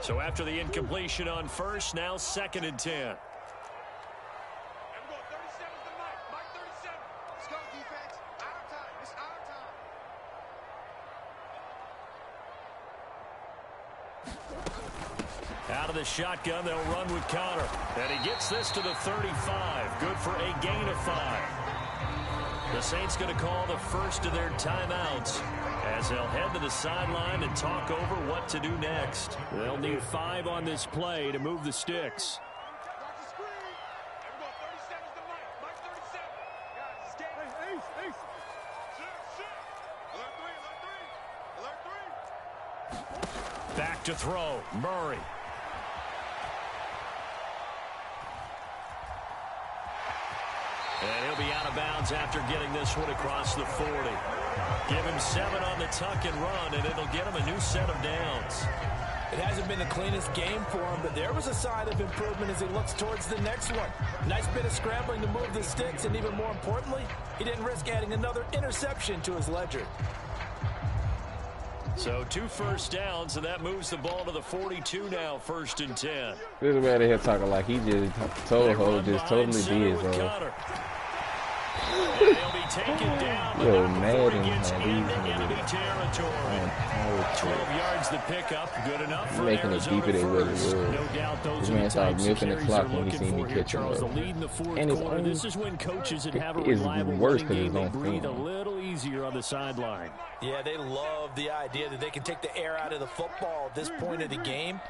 So after the incompletion on first, now 2nd and 10. Out of the shotgun, they'll run with Connor. And he gets this to the 35. Good for a gain of 5. The Saints going to call the first of their timeouts as they'll head to the sideline and talk over what to do next. They'll need 5 on this play to move the sticks. Back to throw, Murray. And he'll be out of bounds after getting this one across the 40. Give him 7 on the tuck and run, and it'll get him a new set of downs. It hasn't been the cleanest game for him, but there was a sign of improvement as he looks towards the next one. Nice bit of scrambling to move the sticks, and even more importantly, he didn't risk adding another interception to his ledger. So 2 first downs, and that moves the ball to the 42 now, 1st and 10. This man here talking like he just totally did, bro. He'll be taken down, Yo, before he Madden, gets man, into enemy territory. 12 yards the pickup, good enough for making it deeper than what it was. No doubt those This are man the started types of milking the carries clock they're when he looking seen me for here, catching Charles. The up. lead in the fourth And it's quarter. only- This is when coaches that have a it's reliable worse running 'cause game, it's they on breathe a film. little easier on the sideline. Yeah, they love the idea that they can take the air out of the football at this point of the game.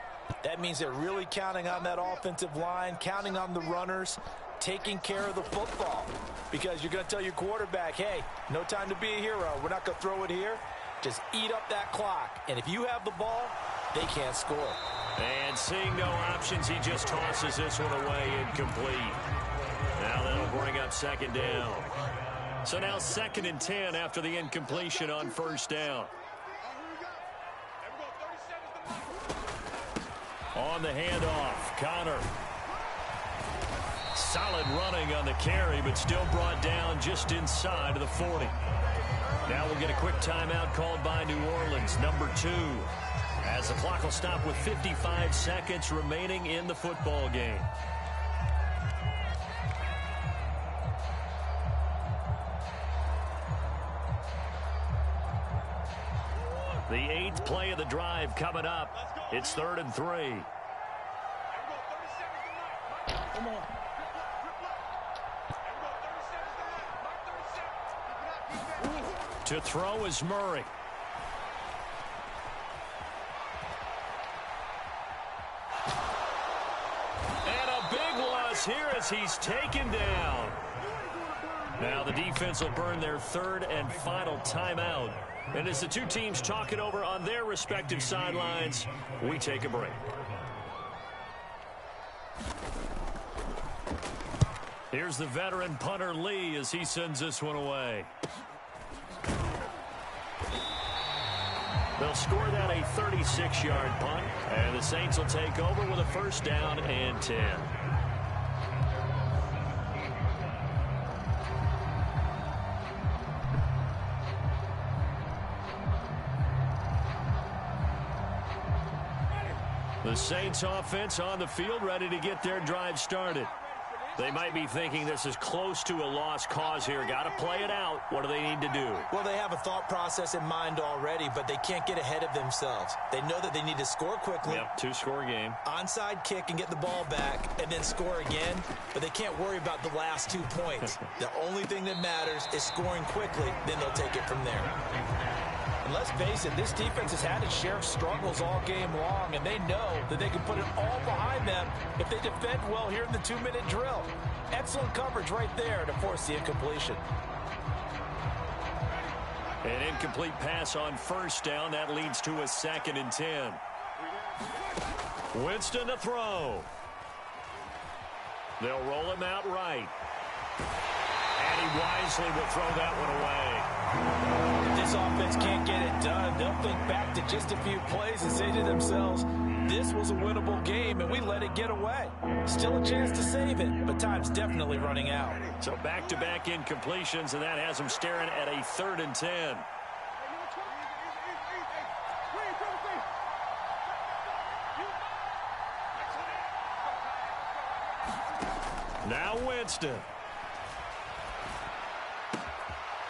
That means they're really counting on that offensive line, counting on the runners, taking care of the football. Because you're going to tell your quarterback, hey, no time to be a hero. We're not going to throw it here. Just eat up that clock. And if you have the ball, they can't score. And seeing no options, he just tosses this one away, incomplete. Now that'll bring up 2nd down. So now 2nd and 10 after the incompletion on 1st down. On the handoff, Connor. Solid running on the carry, but still brought down just inside of the 40. Now we'll get a quick timeout called by New Orleans, number 2. As the clock will stop with 55 seconds remaining in the football game. The 8th play of the drive coming up. It's 3rd and 3. Come on. To throw is Murray. And a big loss here as he's taken down. Now the defense will burn their 3rd and final timeout. And as the 2 teams talk it over on their respective sidelines, we take a break. Here's the veteran punter Lee as he sends this one away. They'll score that a 36-yard punt, and the Saints will take over with a 1st down and 10. The Saints offense on the field, ready to get their drive started. They might be thinking this is close to a lost cause here. Got to play it out. What do they need to do? Well, they have a thought process in mind already, but they can't get ahead of themselves. They know that they need to score quickly. Yep, 2-score game. Onside kick and get the ball back and then score again, but they can't worry about the last 2 points. The only thing that matters is scoring quickly, then they'll take it from there. And let's face it, this defense has had its share of struggles all game long, and they know that they can put it all behind them if they defend well here in the 2-minute drill. Excellent coverage right there to force the incompletion. An incomplete pass on 1st down. That leads to a 2nd and 10. Winston to throw. They'll roll him out right. And he wisely will throw that one away. If this offense can't get it done, they'll think back to just a few plays and say to themselves, this was a winnable game and we let it get away. Still a chance to save it, but time's definitely running out. So back-to-back incompletions, and that has them staring at a 3rd and 10. Now Winston.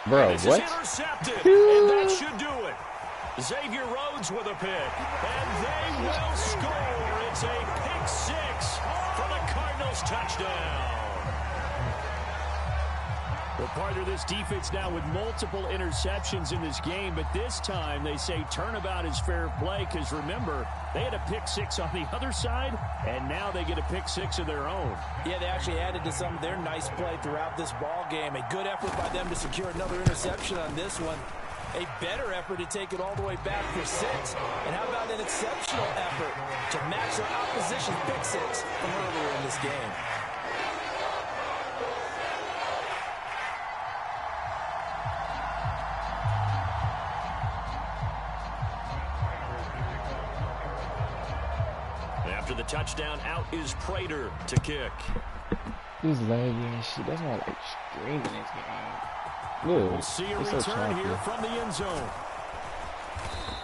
Bro, This what? is intercepted, and that should do it. Xavier Rhodes with a pick, and they will score. It's a pick six for the Cardinals touchdown. Well, partner, this defense now with multiple interceptions in this game, but this time they say turnabout is fair play because, remember, they had a pick six on the other side, and now they get a pick six of their own. Yeah, they actually added to some of their nice play throughout this ball game. A good effort by them to secure another interception on this one. A better effort to take it all the way back for six. And how about an exceptional effort to match their opposition's pick six from earlier in this game? After the touchdown, out is Prater to kick. This laggy and shit. That's why I like screaming this game. Look, We'll see a it's so return choppy. here from the end zone.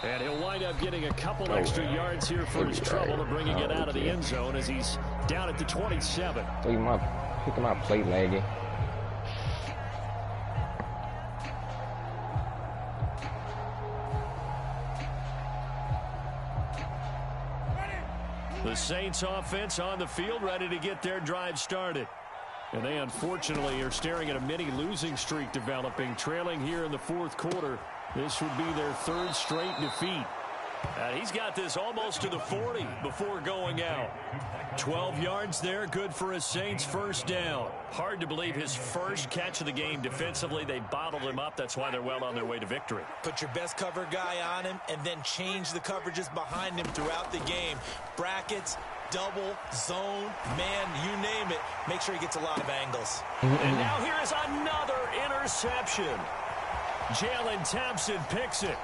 And he'll wind up getting a couple extra yards here for his trouble and bringing it out of the end zone as he's down at the 27. Picking my plate laggy. The Saints offense on the field, ready to get their drive started. And they unfortunately are staring at a mini losing streak developing, trailing here in the fourth quarter. This would be their third straight defeat. And he's got this almost to the 40 before going out. 12 yards there, good for a Saints first down. Hard to believe his first catch of the game defensively. They bottled him up. That's why they're well on their way to victory. Put your best cover guy on him and then change the coverages behind him throughout the game. Brackets, double, zone, man, you name it. Make sure he gets a lot of angles. And now here is another interception. Jalen Thompson picks it.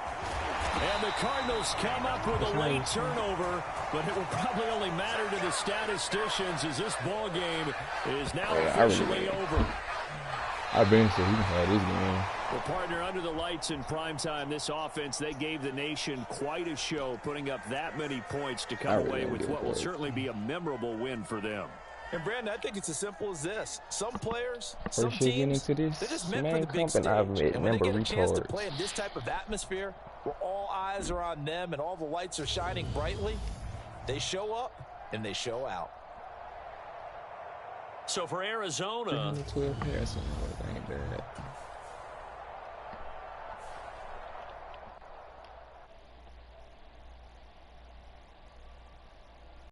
And the Cardinals come up with a late turnover, but it will probably only matter to the statisticians as this ball game is now officially over. I've been so he can have this game. Well, partner, under the lights in primetime, this offense, they gave the nation quite a show, putting up that many points to come away with what will certainly be a memorable win for them. And, Brandon, I think it's as simple as this. Some players, First some year getting teams, into this, they're just meant for man, the big stage. I've met And when they number get a chance to retards. play in this type of atmosphere where all eyes are on them and all the lights are shining brightly, they show up and they show out. So for Arizona, 12 passing, ain't bad.